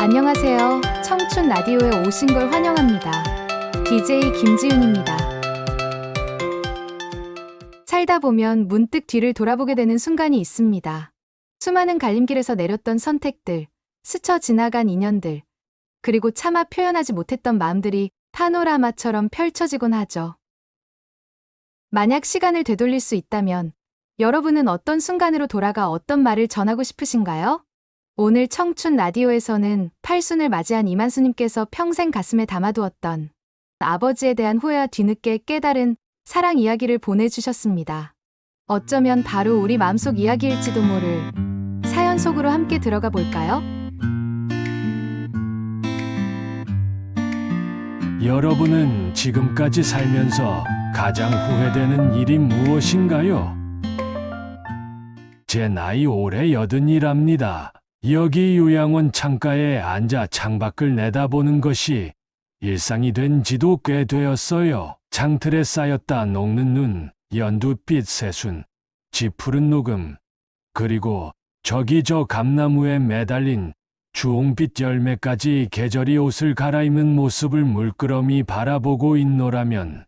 안녕하세요. 청춘 라디오에 오신 걸 환영합니다. DJ 김지윤입니다. 살다 보면 문득 뒤를 돌아보게 되는 순간이 있습니다. 수많은 갈림길에서 내렸던 선택들, 스쳐 지나간 인연들, 그리고 차마 표현하지 못했던 마음들이 파노라마처럼 펼쳐지곤 하죠. 만약 시간을 되돌릴 수 있다면 여러분은 어떤 순간으로 돌아가 어떤 말을 전하고 싶으신가요? 오늘 청춘 라디오에서는 팔순을 맞이한 이만수님께서 평생 가슴에 담아두었던 아버지에 대한 후회와 뒤늦게 깨달은 사랑 이야기를 보내주셨습니다. 어쩌면 바로 우리 마음속 이야기일지도 모를 사연 속으로 함께 들어가 볼까요? 여러분은 지금까지 살면서 가장 후회되는 일이 무엇인가요? 제 나이 올해 80이랍니다. 여기 요양원 창가에 앉아 창밖을 내다보는 것이 일상이 된 지도 꽤 되었어요. 창틀에 쌓였다 녹는 눈, 연두빛 새순, 짙푸른 녹음, 그리고 저기 저 감나무에 매달린 주홍빛 열매까지 계절이 옷을 갈아입는 모습을 물끄러미 바라보고 있노라면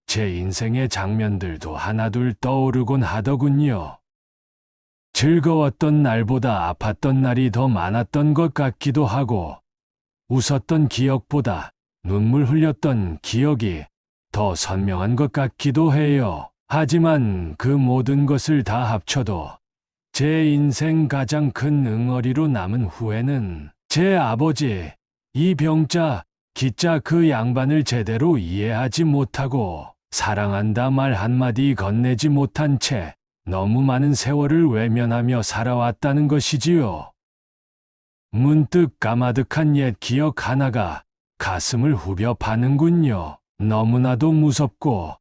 제 인생의 장면들도 하나둘 떠오르곤 하더군요. 즐거웠던 날보다 아팠던 날이 더 많았던 것 같기도 하고, 웃었던 기억보다 눈물 흘렸던 기억이 더 선명한 것 같기도 해요. 하지만 그 모든 것을 다 합쳐도 제 인생 가장 큰 응어리로 남은 후회는 제 아버지, 이 병자, 기자 그 양반을 제대로 이해하지 못하고 사랑한다 말 한마디 건네지 못한 채 너무 많은 세월을 외면하며 살아왔다는 것이지요. 문득 까마득한 옛 기억 하나가 가슴을 후벼 파는군요. 너무나도 무섭고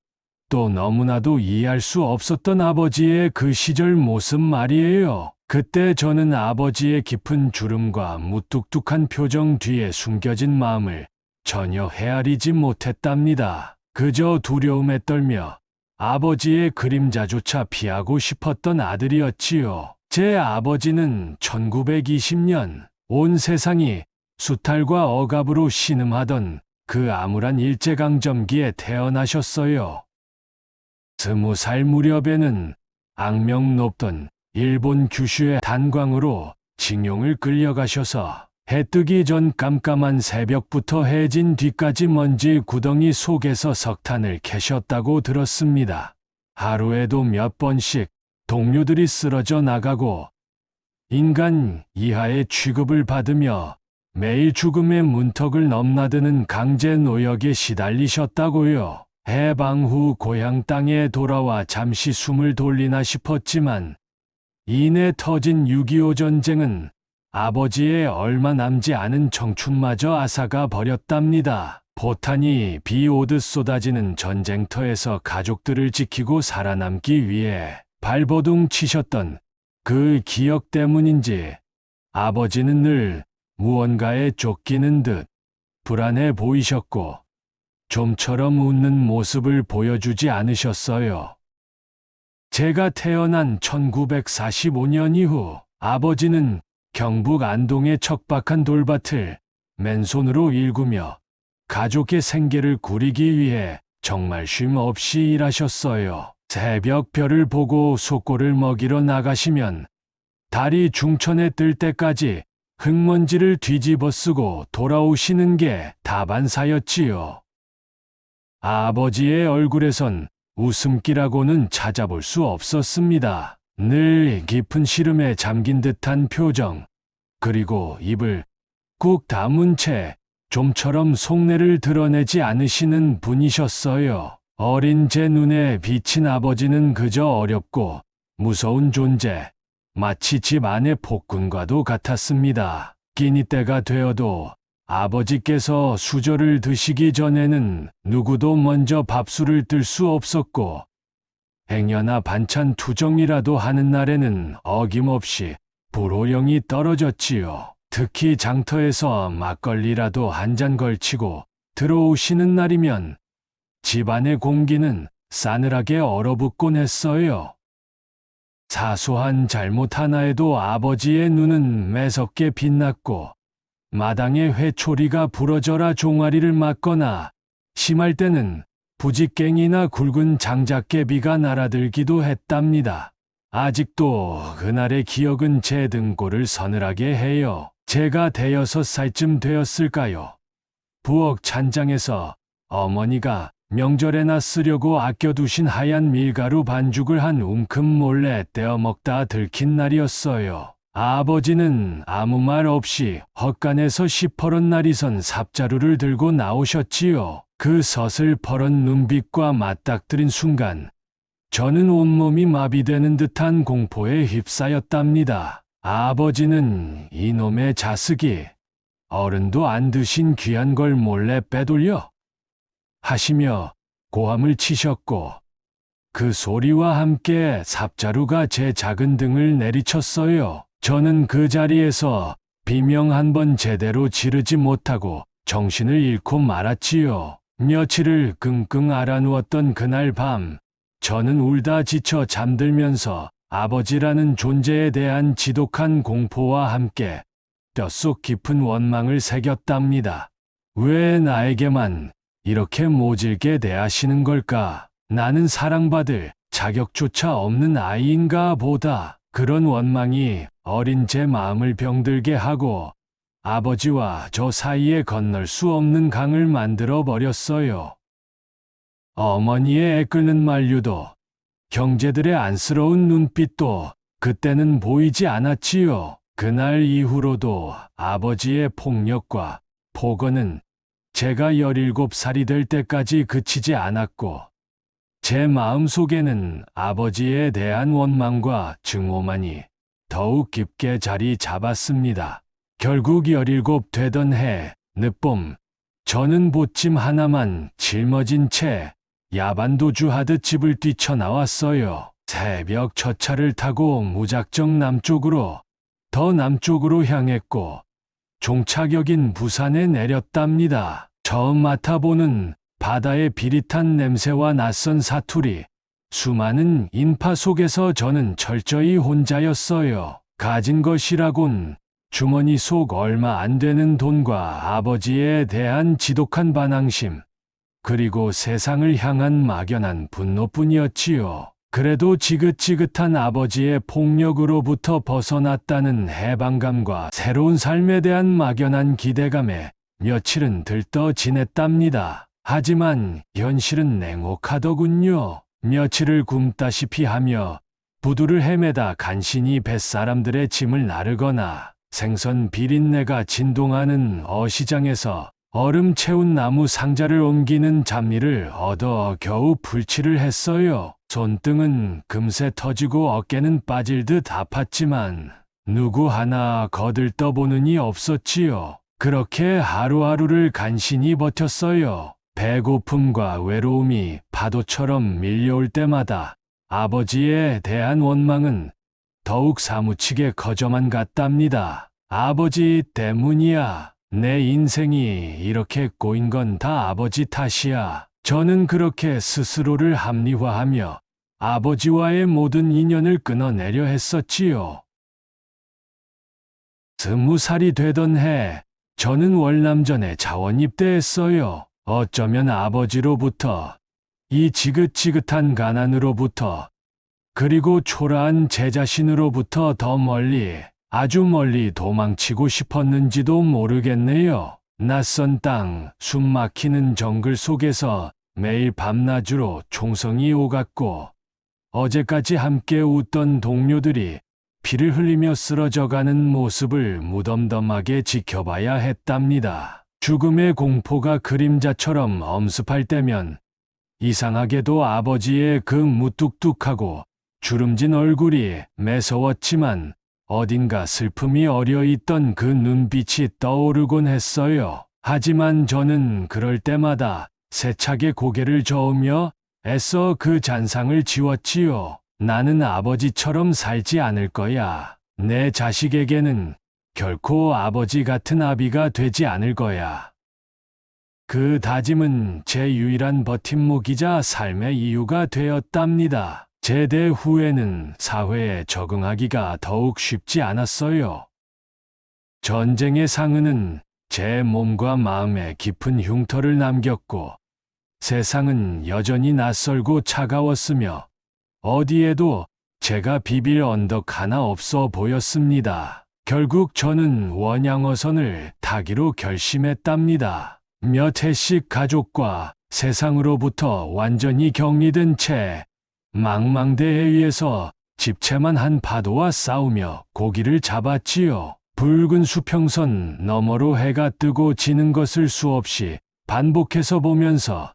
또 너무나도 이해할 수 없었던 아버지의 그 시절 모습 말이에요. 그때 저는 아버지의 깊은 주름과 무뚝뚝한 표정 뒤에 숨겨진 마음을 전혀 헤아리지 못했답니다. 그저 두려움에 떨며 아버지의 그림자조차 피하고 싶었던 아들이었지요. 제 아버지는 1920년 온 세상이 수탈과 억압으로 신음하던 그 암울한 일제강점기에 태어나셨어요. 20살 무렵에는 악명 높던 일본 규슈의 단광으로 징용을 끌려가셔서 해 뜨기 전 깜깜한 새벽부터 해진 뒤까지 먼지 구덩이 속에서 석탄을 캐셨다고 들었습니다. 하루에도 몇 번씩 동료들이 쓰러져 나가고 인간 이하의 취급을 받으며 매일 죽음의 문턱을 넘나드는 강제 노역에 시달리셨다고요. 해방 후 고향 땅에 돌아와 잠시 숨을 돌리나 싶었지만 이내 터진 6.25 전쟁은 아버지의 얼마 남지 않은 청춘마저 앗아가 버렸답니다. 포탄이 비 오듯 쏟아지는 전쟁터에서 가족들을 지키고 살아남기 위해 발버둥 치셨던 그 기억 때문인지 아버지는 늘 무언가에 쫓기는 듯 불안해 보이셨고 좀처럼 웃는 모습을 보여주지 않으셨어요. 제가 태어난 1945년 이후 아버지는 경북 안동의 척박한 돌밭을 맨손으로 일구며 가족의 생계를 구리기 위해 정말 쉼 없이 일하셨어요. 새벽 별을 보고 속골을 먹이러 나가시면 달이 중천에 뜰 때까지 흙먼지를 뒤집어 쓰고 돌아오시는 게 다반사였지요. 아버지의 얼굴에선 웃음기라고는 찾아볼 수 없었습니다. 늘 깊은 시름에 잠긴 듯한 표정, 그리고 입을 꾹 다문 채 좀처럼 속내를 드러내지 않으시는 분이셨어요. 어린 제 눈에 비친 아버지는 그저 어렵고 무서운 존재, 마치 집 안의 폭군과도 같았습니다. 끼니 때가 되어도 아버지께서 수저를 드시기 전에는 누구도 먼저 밥술을 뜰 수 없었고 행여나 반찬 투정이라도 하는 날에는 어김없이 불호령이 떨어졌지요. 특히 장터에서 막걸리라도 한 잔 걸치고 들어오시는 날이면 집안의 공기는 싸늘하게 얼어붙곤 했어요. 사소한 잘못 하나에도 아버지의 눈은 매섭게 빛났고 마당에 회초리가 부러져라 종아리를 맞거나 심할 때는 부직갱이나 굵은 장작개비가 날아들기도 했답니다. 아직도 그날의 기억은 제 등골을 서늘하게 해요. 제가 5살쯤 되었을까요? 부엌 찬장에서 어머니가 명절에나 쓰려고 아껴두신 하얀 밀가루 반죽을 한 움큼 몰래 떼어 먹다 들킨 날이었어요. 아버지는 아무 말 없이 헛간에서 시퍼런 날이 선 삽자루를 들고 나오셨지요. 그 서슬퍼런 눈빛과 맞닥뜨린 순간 저는 온몸이 마비되는 듯한 공포에 휩싸였답니다. 아버지는 이놈의 자식이 어른도 안 드신 귀한 걸 몰래 빼돌려 하시며 고함을 치셨고 그 소리와 함께 삽자루가 제 작은 등을 내리쳤어요. 저는 그 자리에서 비명 한 번 제대로 지르지 못하고 정신을 잃고 말았지요. 며칠을 끙끙 앓아누웠던 그날 밤 저는 울다 지쳐 잠들면서 아버지라는 존재에 대한 지독한 공포와 함께 뼛속 깊은 원망을 새겼답니다. 왜 나에게만 이렇게 모질게 대하시는 걸까? 나는 사랑받을 자격조차 없는 아이인가 보다. 그런 원망이 어린 제 마음을 병들게 하고 아버지와 저 사이에 건널 수 없는 강을 만들어 버렸어요. 어머니의 애끓는 만류도 형제들의 안쓰러운 눈빛도 그때는 보이지 않았지요. 그날 이후로도 아버지의 폭력과 폭언은 제가 17살이 될 때까지 그치지 않았고 제 마음속에는 아버지에 대한 원망과 증오만이 더욱 깊게 자리 잡았습니다. 결국 17 되던 해 늦봄 저는 보침 하나만 짊어진 채 야반도주하듯 집을 뛰쳐나왔어요. 새벽 첫 차를 타고 무작정 더 남쪽으로 향했고 종착역인 부산에 내렸답니다. 처음 맡아보는 바다의 비릿한 냄새와 낯선 사투리, 수많은 인파 속에서 저는 철저히 혼자였어요. 가진 것이라곤 주머니 속 얼마 안 되는 돈과 아버지에 대한 지독한 반항심, 그리고 세상을 향한 막연한 분노뿐이었지요. 그래도 지긋지긋한 아버지의 폭력으로부터 벗어났다는 해방감과 새로운 삶에 대한 막연한 기대감에 며칠은 들떠 지냈답니다. 하지만 현실은 냉혹하더군요. 며칠을 굶다시피 하며 부두를 헤매다 간신히 뱃사람들의 짐을 나르거나 생선 비린내가 진동하는 어시장에서 얼음 채운 나무 상자를 옮기는 잡일을 얻어 겨우 풀칠을 했어요. 손등은 금세 터지고 어깨는 빠질 듯 아팠지만 누구 하나 거들떠보는 이 없었지요. 그렇게 하루하루를 간신히 버텼어요. 배고픔과 외로움이 파도처럼 밀려올 때마다 아버지에 대한 원망은 더욱 사무치게 커져만 갔답니다. 아버지 때문이야. 내 인생이 이렇게 꼬인 건 다 아버지 탓이야. 저는 그렇게 스스로를 합리화하며 아버지와의 모든 인연을 끊어내려 했었지요. 20살이 되던 해, 저는 월남전에 자원 입대했어요. 어쩌면 아버지로부터, 이 지긋지긋한 가난으로부터, 그리고 초라한 제 자신으로부터 더 멀리, 아주 멀리 도망치고 싶었는지도 모르겠네요. 낯선 땅, 숨 막히는 정글 속에서 매일 밤낮으로 총성이 오갔고, 어제까지 함께 웃던 동료들이 피를 흘리며 쓰러져가는 모습을 무덤덤하게 지켜봐야 했답니다. 죽음의 공포가 그림자처럼 엄습할 때면 이상하게도 아버지의 그 무뚝뚝하고 주름진 얼굴이 매서웠지만 어딘가 슬픔이 어려있던 그 눈빛이 떠오르곤 했어요. 하지만 저는 그럴 때마다 세차게 고개를 저으며 애써 그 잔상을 지웠지요. 나는 아버지처럼 살지 않을 거야. 내 자식에게는 결코 아버지 같은 아비가 되지 않을 거야. 그 다짐은 제 유일한 버팀목이자 삶의 이유가 되었답니다. 제대 후에는 사회에 적응하기가 더욱 쉽지 않았어요. 전쟁의 상흔은 제 몸과 마음에 깊은 흉터를 남겼고 세상은 여전히 낯설고 차가웠으며 어디에도 제가 비빌 언덕 하나 없어 보였습니다. 결국 저는 원양어선을 타기로 결심했답니다. 몇 해씩 가족과 세상으로부터 완전히 격리된 채 망망대해 위에서 집채만 한 파도와 싸우며 고기를 잡았지요. 붉은 수평선 너머로 해가 뜨고 지는 것을 수없이 반복해서 보면서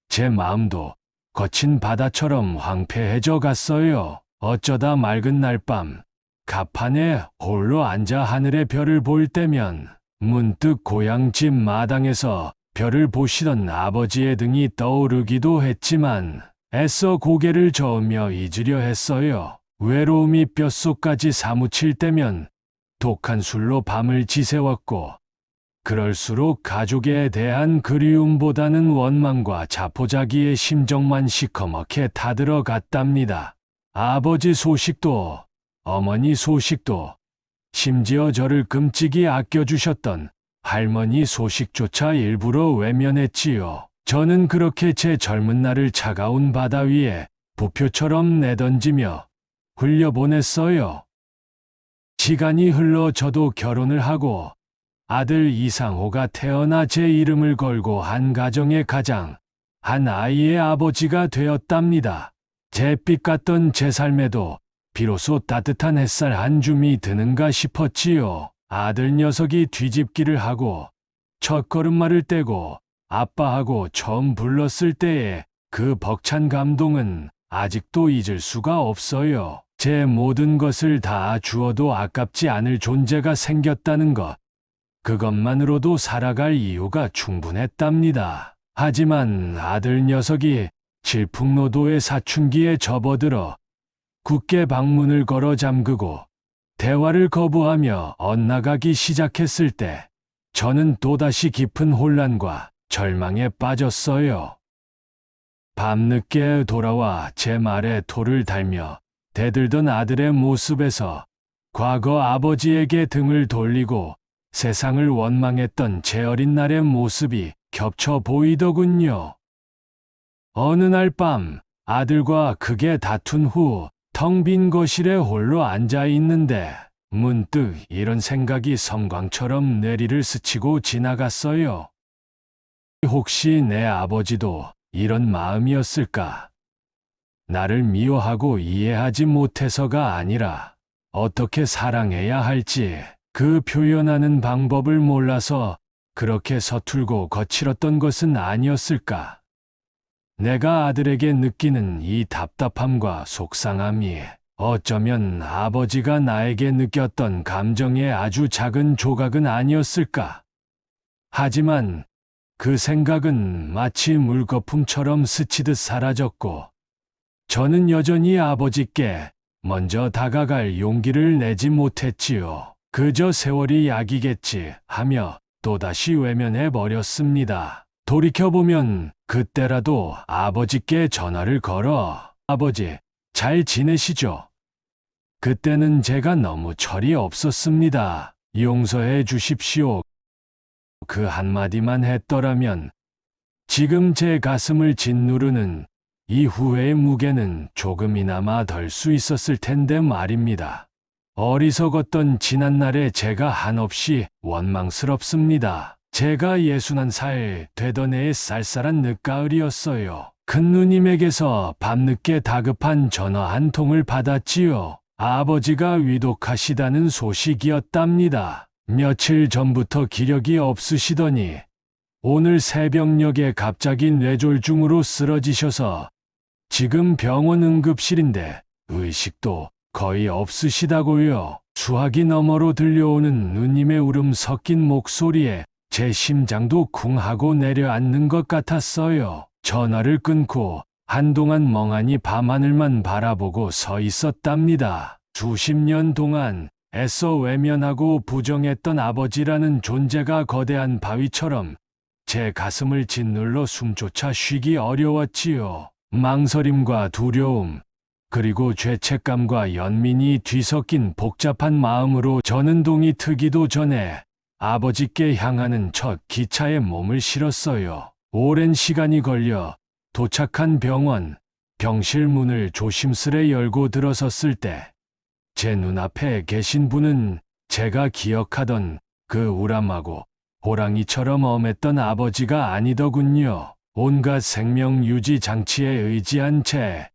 제 마음도 거친 바다처럼 황폐해져 갔어요. 어쩌다 맑은 날밤 갑판에 홀로 앉아 하늘의 별을 볼 때면 문득 고향 집 마당에서 별을 보시던 아버지의 등이 떠오르기도 했지만 애써 고개를 저으며 잊으려 했어요. 외로움이 뼛속까지 사무칠 때면 독한 술로 밤을 지새웠고 그럴수록 가족에 대한 그리움보다는 원망과 자포자기의 심정만 시커멓게 타들어갔답니다. 아버지 소식도 어머니 소식도 심지어 저를 끔찍이 아껴주셨던 할머니 소식조차 일부러 외면했지요. 저는 그렇게 제 젊은 날을 차가운 바다 위에 부표처럼 내던지며 흘려보냈어요. 시간이 흘러 저도 결혼을 하고 아들 이상호가 태어나 제 이름을 걸고 한 가정의 가장 한 아이의 아버지가 되었답니다. 잿빛 같던 제 삶에도 비로소 따뜻한 햇살 한 줌이 드는가 싶었지요. 아들 녀석이 뒤집기를 하고 첫 걸음마를 떼고 아빠하고 처음 불렀을 때의 그 벅찬 감동은 아직도 잊을 수가 없어요. 제 모든 것을 다 주어도 아깝지 않을 존재가 생겼다는 것. 그것만으로도 살아갈 이유가 충분했답니다. 하지만 아들 녀석이 질풍노도의 사춘기에 접어들어 굳게 방문을 걸어 잠그고 대화를 거부하며 엇나가기 시작했을 때 저는 또다시 깊은 혼란과 절망에 빠졌어요. 밤늦게 돌아와 제 말에 토를 달며 대들던 아들의 모습에서 과거 아버지에게 등을 돌리고 세상을 원망했던 제 어린 날의 모습이 겹쳐 보이더군요. 어느 날 밤 아들과 크게 다툰 후 텅 빈 거실에 홀로 앉아 있는데 문득 이런 생각이 섬광처럼 뇌리를 스치고 지나갔어요. 혹시 내 아버지도 이런 마음이었을까? 나를 미워하고 이해하지 못해서가 아니라 어떻게 사랑해야 할지 그 표현하는 방법을 몰라서 그렇게 서툴고 거칠었던 것은 아니었을까? 내가 아들에게 느끼는 이 답답함과 속상함이 어쩌면 아버지가 나에게 느꼈던 감정의 아주 작은 조각은 아니었을까? 하지만 그 생각은 마치 물거품처럼 스치듯 사라졌고 저는 여전히 아버지께 먼저 다가갈 용기를 내지 못했지요. 그저 세월이 약이겠지 하며 또다시 외면해 버렸습니다. 돌이켜보면 그때라도 아버지께 전화를 걸어 아버지, 잘 지내시죠? 그때는 제가 너무 철이 없었습니다. 용서해 주십시오. 그 한마디만 했더라면 지금 제 가슴을 짓누르는 이 후회의 무게는 조금이나마 덜 수 있었을 텐데 말입니다. 어리석었던 지난날의 제가 한없이 원망스럽습니다. 제가 61살 되던 해의 쌀쌀한 늦가을이었어요. 큰 누님에게서 밤늦게 다급한 전화 한 통을 받았지요. 아버지가 위독하시다는 소식이었답니다. 며칠 전부터 기력이 없으시더니 오늘 새벽녘에 갑자기 뇌졸중으로 쓰러지셔서 지금 병원 응급실인데 의식도 거의 없으시다고요. 수화기 너머로 들려오는 누님의 울음 섞인 목소리에 제 심장도 쿵 하고 내려앉는 것 같았어요. 전화를 끊고 한동안 멍하니 밤하늘만 바라보고 서 있었답니다. 수십 년 동안 애써 외면하고 부정했던 아버지라는 존재가 거대한 바위처럼 제 가슴을 짓눌러 숨조차 쉬기 어려웠지요. 망설임과 두려움, 그리고 죄책감과 연민이 뒤섞인 복잡한 마음으로 저는 동이 트기도 전에 아버지께 향하는 첫 기차에 몸을 실었어요. 오랜 시간이 걸려 도착한 병원, 병실 문을 조심스레 열고 들어섰을 때 제 눈앞에 계신 분은 제가 기억하던 그 우람하고 호랑이처럼 엄했던 아버지가 아니더군요. 온갖 생명 유지 장치에 의지한 채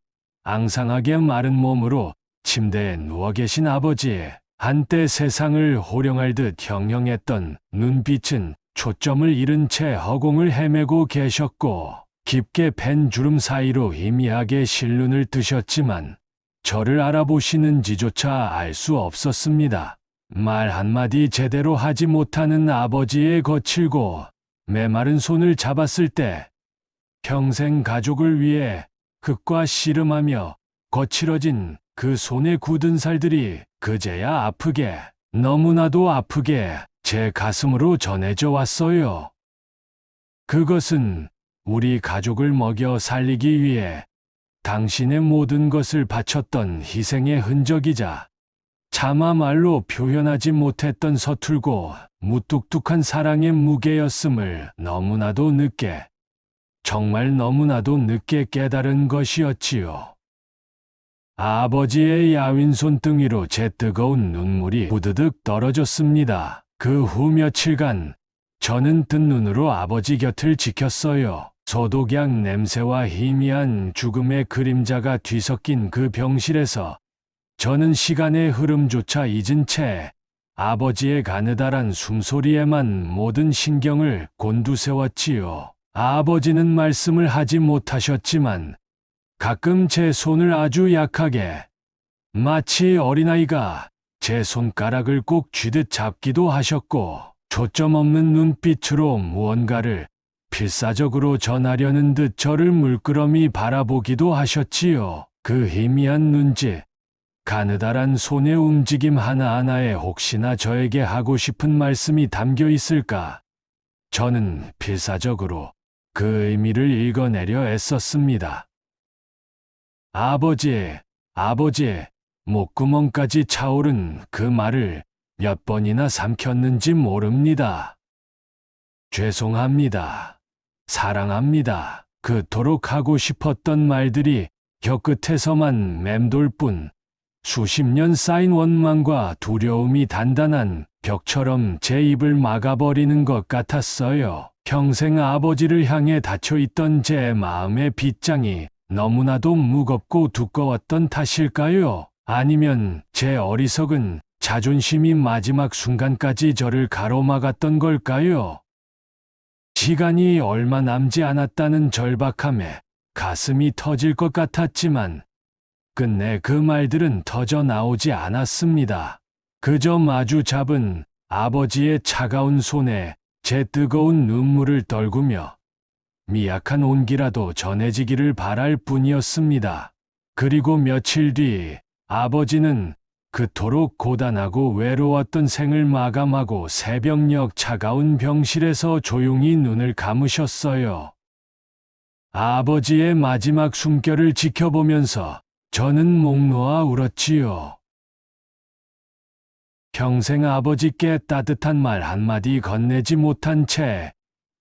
앙상하게 마른 몸으로 침대에 누워 계신 아버지, 한때 세상을 호령할 듯 형형했던 눈빛은 초점을 잃은 채 허공을 헤매고 계셨고, 깊게 팬 주름 사이로 희미하게 실눈을 뜨셨지만 저를 알아보시는지조차 알 수 없었습니다. 말 한마디 제대로 하지 못하는 아버지의 거칠고 메마른 손을 잡았을 때 평생 가족을 위해 흙과 씨름하며 거칠어진 그 손의 굳은 살들이 그제야 아프게, 너무나도 아프게 제 가슴으로 전해져 왔어요. 그것은 우리 가족을 먹여 살리기 위해 당신의 모든 것을 바쳤던 희생의 흔적이자 차마 말로 표현하지 못했던 서툴고 무뚝뚝한 사랑의 무게였음을 너무나도 늦게, 정말 너무나도 늦게 깨달은 것이었지요. 아버지의 야윈 손등위로 제 뜨거운 눈물이 부드득 떨어졌습니다. 그 후 며칠간 저는 뜬 눈으로 아버지 곁을 지켰어요. 소독약 냄새와 희미한 죽음의 그림자가 뒤섞인 그 병실에서 저는 시간의 흐름조차 잊은 채 아버지의 가느다란 숨소리에만 모든 신경을 곤두세웠지요. 아버지는 말씀을 하지 못하셨지만 가끔 제 손을 아주 약하게, 마치 어린아이가 제 손가락을 꼭 쥐듯 잡기도 하셨고, 초점 없는 눈빛으로 무언가를 필사적으로 전하려는 듯 저를 물끄러미 바라보기도 하셨지요. 그 희미한 눈짓, 가느다란 손의 움직임 하나하나에 혹시나 저에게 하고 싶은 말씀이 담겨 있을까? 저는 필사적으로 그 의미를 읽어내려 애썼습니다. 아버지, 아버지, 목구멍까지 차오른 그 말을 몇 번이나 삼켰는지 모릅니다. 죄송합니다. 사랑합니다. 그토록 하고 싶었던 말들이 혀끝에서만 맴돌 뿐 수십 년 쌓인 원망과 두려움이 단단한 벽처럼 제 입을 막아버리는 것 같았어요. 평생 아버지를 향해 닫혀있던 제 마음의 빗장이 너무나도 무겁고 두꺼웠던 탓일까요? 아니면 제 어리석은 자존심이 마지막 순간까지 저를 가로막았던 걸까요? 시간이 얼마 남지 않았다는 절박함에 가슴이 터질 것 같았지만 끝내 그 말들은 터져 나오지 않았습니다. 그저 마주 잡은 아버지의 차가운 손에 제 뜨거운 눈물을 떨구며 미약한 온기라도 전해지기를 바랄 뿐이었습니다. 그리고 며칠 뒤 아버지는 그토록 고단하고 외로웠던 생을 마감하고 새벽녘 차가운 병실에서 조용히 눈을 감으셨어요. 아버지의 마지막 숨결을 지켜보면서 저는 목 놓아 울었지요. 평생 아버지께 따뜻한 말 한마디 건네지 못한 채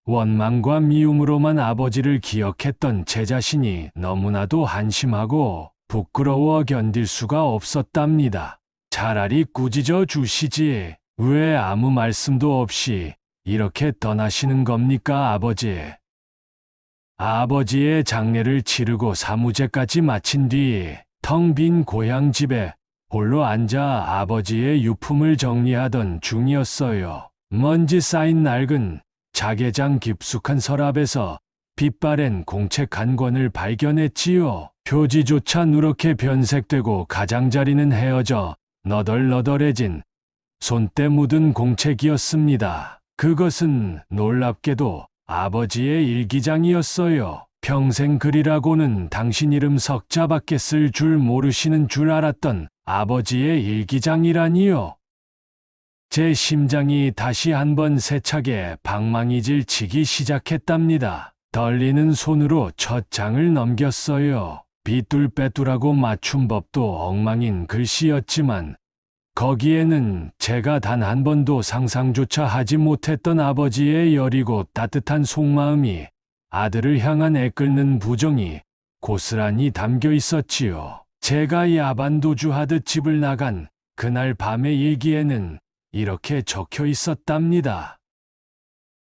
원망과 미움으로만 아버지를 기억했던 제 자신이 너무나도 한심하고 부끄러워 견딜 수가 없었답니다. 차라리 꾸짖어 주시지 왜 아무 말씀도 없이 이렇게 떠나시는 겁니까, 아버지? 아버지의 장례를 치르고 사무제까지 마친 뒤 텅 빈 고향 집에 홀로 앉아 아버지의 유품을 정리하던 중이었어요. 먼지 쌓인 낡은 자개장 깊숙한 서랍에서 빛바랜 공책 한 권을 발견했지요. 표지조차 누렇게 변색되고 가장자리는 헤어져 너덜너덜해진 손때 묻은 공책이었습니다. 그것은 놀랍게도 아버지의 일기장이었어요. 평생 글이라고는 당신 이름 석자밖에 쓸 줄 모르시는 줄 알았던 아버지의 일기장이라니요. 제 심장이 다시 한번 세차게 방망이질 치기 시작했답니다. 떨리는 손으로 첫 장을 넘겼어요. 삐뚤빼뚤하고 맞춤법도 엉망인 글씨였지만 거기에는 제가 단 한 번도 상상조차 하지 못했던 아버지의 여리고 따뜻한 속마음이, 아들을 향한 애끓는 부정이 고스란히 담겨 있었지요. 제가 야반도주하듯 집을 나간 그날 밤의 일기에는 이렇게 적혀 있었답니다.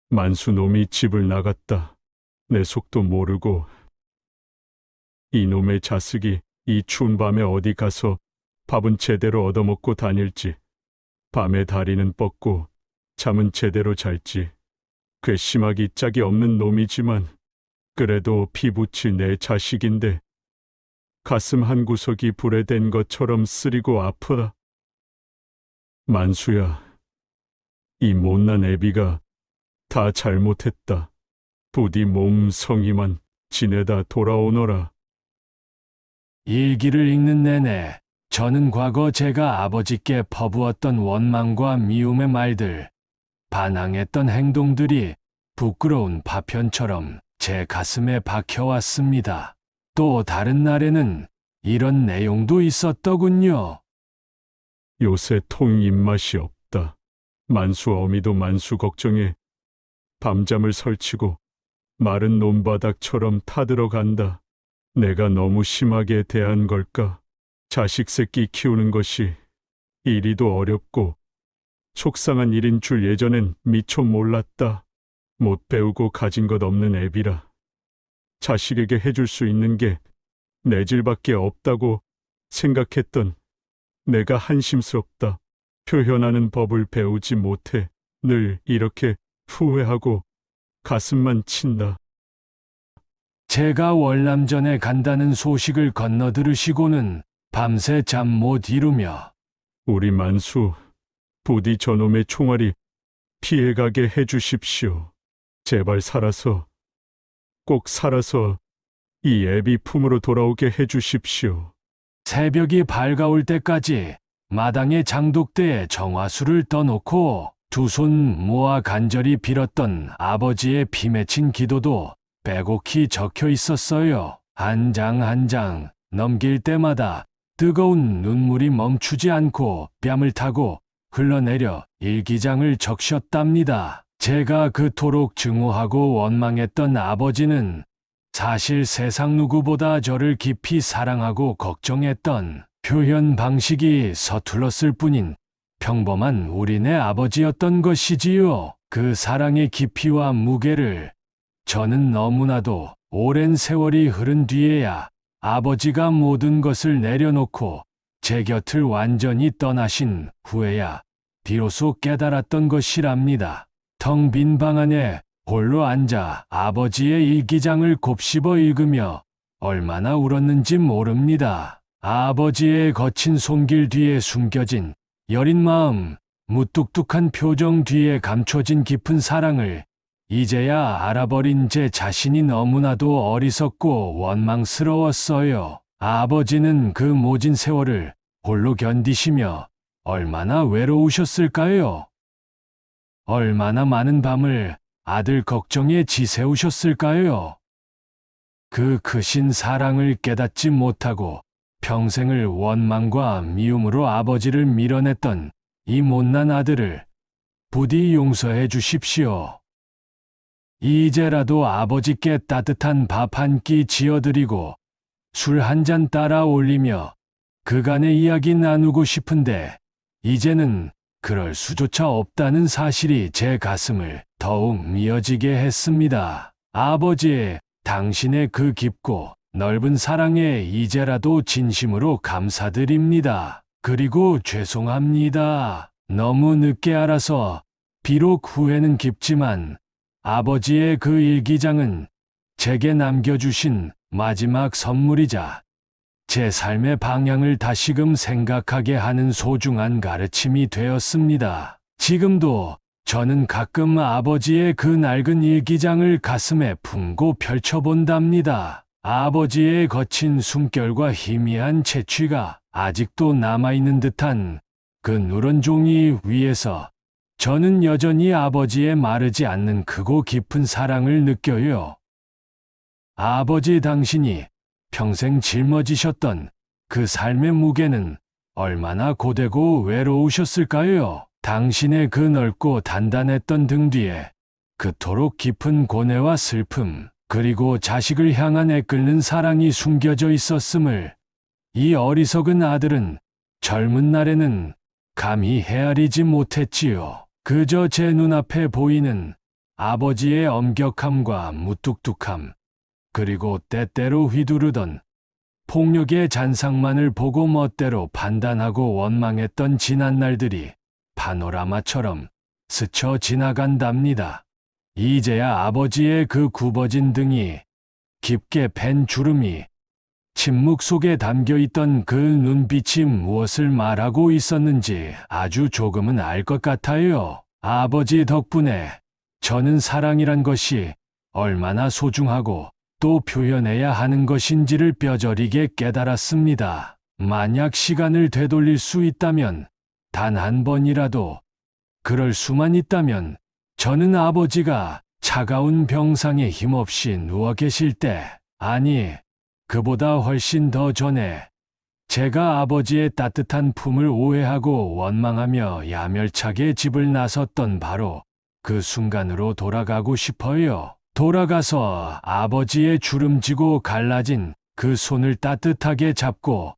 만수놈이 집을 나갔다. 내 속도 모르고. 이놈의 자식이 이 추운 밤에 어디 가서 밥은 제대로 얻어먹고 다닐지, 밤에 다리는 뻗고 잠은 제대로 잘지. 괘씸하기 짝이 없는 놈이지만 그래도 피부치 내 자식인데 가슴 한 구석이 불에 댄 것처럼 쓰리고 아프다. 만수야, 이 못난 애비가 다 잘못했다. 부디 몸 성이만 지내다 돌아오너라. 일기를 읽는 내내 저는 과거 제가 아버지께 퍼부었던 원망과 미움의 말들, 반항했던 행동들이 부끄러운 파편처럼 제 가슴에 박혀왔습니다. 또 다른 날에는 이런 내용도 있었더군요. 요새 통 입맛이 없다. 만수 어미도 만수 걱정에 밤잠을 설치고 마른 논바닥처럼 타들어간다. 내가 너무 심하게 대한 걸까? 자식 새끼 키우는 것이 이리도 어렵고 속상한 일인 줄 예전엔 미처 몰랐다. 못 배우고 가진 것 없는 애비라 자식에게 해줄 수 있는 게 내질밖에 없다고 생각했던 내가 한심스럽다. 표현하는 법을 배우지 못해 늘 이렇게 후회하고 가슴만 친다. 제가 월남전에 간다는 소식을 건너들으시고는 밤새 잠 못 이루며 우리 만수, 부디 저놈의 총알이 피해가게 해주십시오. 제발 살아서, 꼭 살아서 이 애비 품으로 돌아오게 해주십시오. 새벽이 밝아올 때까지 마당의 장독대에 정화수를 떠놓고 두 손 모아 간절히 빌었던 아버지의 피 맺힌 기도도 빼곡히 적혀 있었어요. 한 장 한 장 넘길 때마다 뜨거운 눈물이 멈추지 않고 뺨을 타고 흘러내려 일기장을 적셨답니다. 제가 그토록 증오하고 원망했던 아버지는 사실 세상 누구보다 저를 깊이 사랑하고 걱정했던, 표현 방식이 서툴렀을 뿐인 평범한 우리네 아버지였던 것이지요. 그 사랑의 깊이와 무게를 저는 너무나도 오랜 세월이 흐른 뒤에야 아버지가 모든 것을 내려놓고 제 곁을 완전히 떠나신 후에야 비로소 깨달았던 것이랍니다. 텅 빈 방 안에 홀로 앉아 아버지의 일기장을 곱씹어 읽으며 얼마나 울었는지 모릅니다. 아버지의 거친 손길 뒤에 숨겨진 여린 마음, 무뚝뚝한 표정 뒤에 감춰진 깊은 사랑을 이제야 알아버린 제 자신이 너무나도 어리석고 원망스러웠어요. 아버지는 그 모진 세월을 홀로 견디시며 얼마나 외로우셨을까요? 얼마나 많은 밤을 아들 걱정에 지새우셨을까요? 그 크신 사랑을 깨닫지 못하고 평생을 원망과 미움으로 아버지를 밀어냈던 이 못난 아들을 부디 용서해 주십시오. 이제라도 아버지께 따뜻한 밥 한 끼 지어드리고 술 한 잔 따라 올리며 그간의 이야기 나누고 싶은데 이제는 그럴 수조차 없다는 사실이 제 가슴을 더욱 미어지게 했습니다. 아버지, 당신의 그 깊고 넓은 사랑에 이제라도 진심으로 감사드립니다. 그리고 죄송합니다. 너무 늦게 알아서 비록 후회는 깊지만 아버지의 그 일기장은 제게 남겨주신 마지막 선물이자 제 삶의 방향을 다시금 생각하게 하는 소중한 가르침이 되었습니다. 지금도 저는 가끔 아버지의 그 낡은 일기장을 가슴에 품고 펼쳐본답니다. 아버지의 거친 숨결과 희미한 채취가 아직도 남아있는 듯한 그 누런 종이 위에서 저는 여전히 아버지의 마르지 않는 크고 깊은 사랑을 느껴요. 아버지, 당신이 평생 짊어지셨던 그 삶의 무게는 얼마나 고되고 외로우셨을까요? 당신의 그 넓고 단단했던 등 뒤에 그토록 깊은 고뇌와 슬픔, 그리고 자식을 향한 애끓는 사랑이 숨겨져 있었음을 이 어리석은 아들은 젊은 날에는 감히 헤아리지 못했지요. 그저 제 눈앞에 보이는 아버지의 엄격함과 무뚝뚝함, 그리고 때때로 휘두르던 폭력의 잔상만을 보고 멋대로 판단하고 원망했던 지난 날들이 파노라마처럼 스쳐 지나간답니다. 이제야 아버지의 그 굽어진 등이 깊게 팬 주름이 침묵 속에 담겨있던 그 눈빛이 무엇을 말하고 있었는지 아주 조금은 알 것 같아요. 아버지 덕분에 저는 사랑이란 것이 얼마나 소중하고 또 표현해야 하는 것인지를 뼈저리게 깨달았습니다. 만약 시간을 되돌릴 수 있다면, 단 한 번이라도 그럴 수만 있다면 저는 아버지가 차가운 병상에 힘없이 누워 계실 때, 아니, 그보다 훨씬 더 전에 제가 아버지의 따뜻한 품을 오해하고 원망하며 야멸차게 집을 나섰던 바로 그 순간으로 돌아가고 싶어요. 돌아가서 아버지의 주름지고 갈라진 그 손을 따뜻하게 잡고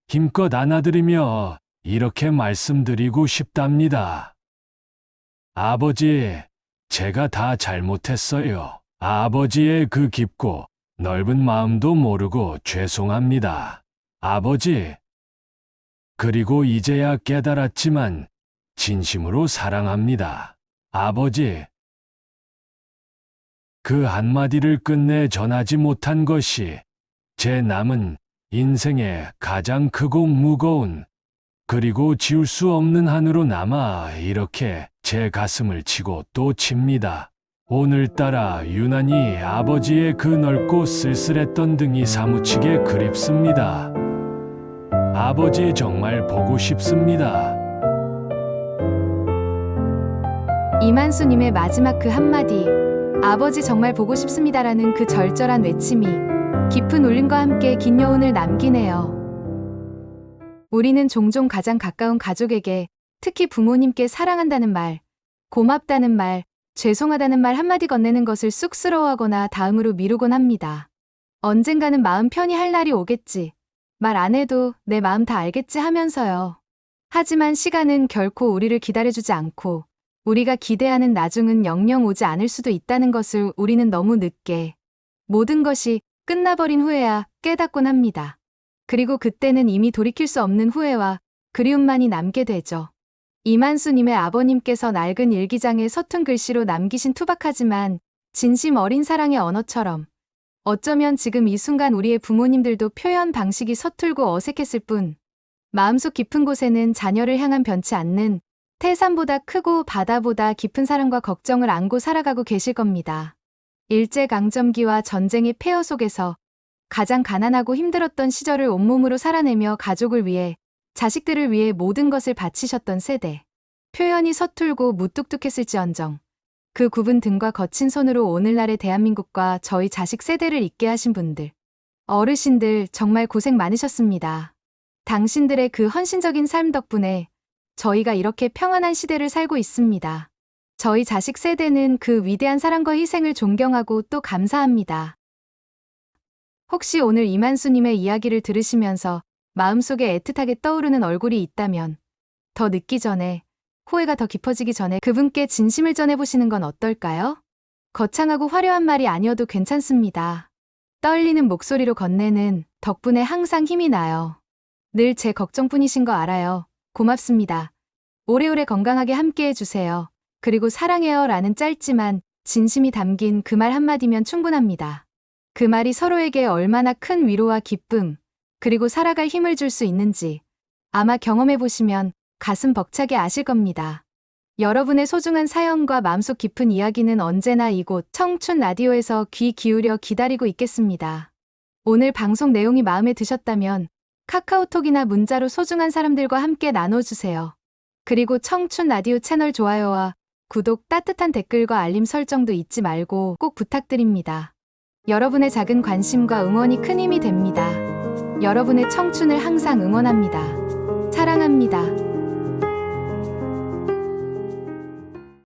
힘껏 안아드리며 이렇게 말씀드리고 싶답니다. 아버지, 제가 다 잘못했어요. 아버지의 그 깊고 넓은 마음도 모르고 죄송합니다. 아버지. 그리고 이제야 깨달았지만 진심으로 사랑합니다. 아버지. 그 한마디를 끝내 전하지 못한 것이 제 남은 인생의 가장 크고 무거운, 그리고 지울 수 없는 한으로 남아 이렇게 제 가슴을 치고 또 칩니다. 오늘따라 유난히 아버지의 그 넓고 쓸쓸했던 등이 사무치게 그립습니다. 아버지 정말 보고 싶습니다. 이만수님의 마지막 그 한마디, 아버지 정말 보고 싶습니다라는 그 절절한 외침이 깊은 울림과 함께 긴 여운을 남기네요. 우리는 종종 가장 가까운 가족에게, 특히 부모님께 사랑한다는 말, 고맙다는 말, 죄송하다는 말 한마디 건네는 것을 쑥스러워하거나 다음으로 미루곤 합니다. 언젠가는 마음 편히 할 날이 오겠지. 말 안 해도 내 마음 다 알겠지 하면서요. 하지만 시간은 결코 우리를 기다려주지 않고 우리가 기대하는 나중은 영영 오지 않을 수도 있다는 것을 우리는 너무 늦게, 모든 것이 끝나버린 후에야 깨닫곤 합니다. 그리고 그때는 이미 돌이킬 수 없는 후회와 그리움만이 남게 되죠. 이만수님의 아버님께서 낡은 일기장에 서툰 글씨로 남기신 투박하지만 진심 어린 사랑의 언어처럼, 어쩌면 지금 이 순간 우리의 부모님들도 표현 방식이 서툴고 어색했을 뿐 마음속 깊은 곳에는 자녀를 향한 변치 않는 태산보다 크고 바다보다 깊은 사랑과 걱정을 안고 살아가고 계실 겁니다. 일제강점기와 전쟁의 폐허 속에서 가장 가난하고 힘들었던 시절을 온몸으로 살아내며 가족을 위해, 자식들을 위해 모든 것을 바치셨던 세대. 표현이 서툴고 무뚝뚝했을지언정 그 굽은 등과 거친 손으로 오늘날의 대한민국과 저희 자식 세대를 있게 하신 분들, 어르신들 정말 고생 많으셨습니다. 당신들의 그 헌신적인 삶 덕분에 저희가 이렇게 평안한 시대를 살고 있습니다. 저희 자식 세대는 그 위대한 사랑과 희생을 존경하고 또 감사합니다. 혹시 오늘 이만수님의 이야기를 들으시면서 마음속에 애틋하게 떠오르는 얼굴이 있다면 더 늦기 전에, 후회가 더 깊어지기 전에 그분께 진심을 전해보시는 건 어떨까요? 거창하고 화려한 말이 아니어도 괜찮습니다. 떨리는 목소리로 건네는 덕분에 항상 힘이 나요. 늘 제 걱정뿐이신 거 알아요. 고맙습니다. 오래오래 건강하게 함께 해주세요. 그리고 사랑해요 라는 짧지만 진심이 담긴 그 말 한마디면 충분합니다. 그 말이 서로에게 얼마나 큰 위로와 기쁨, 그리고 살아갈 힘을 줄 수 있는지 아마 경험해보시면 가슴 벅차게 아실 겁니다. 여러분의 소중한 사연과 마음속 깊은 이야기는 언제나 이곳 청춘 라디오에서 귀 기울여 기다리고 있겠습니다. 오늘 방송 내용이 마음에 드셨다면 카카오톡이나 문자로 소중한 사람들과 함께 나눠주세요. 그리고 청춘 라디오 채널 좋아요와 구독, 따뜻한 댓글과 알림 설정도 잊지 말고 꼭 부탁드립니다. 여러분의 작은 관심과 응원이 큰 힘이 됩니다. 여러분의 청춘을 항상 응원합니다. 사랑합니다.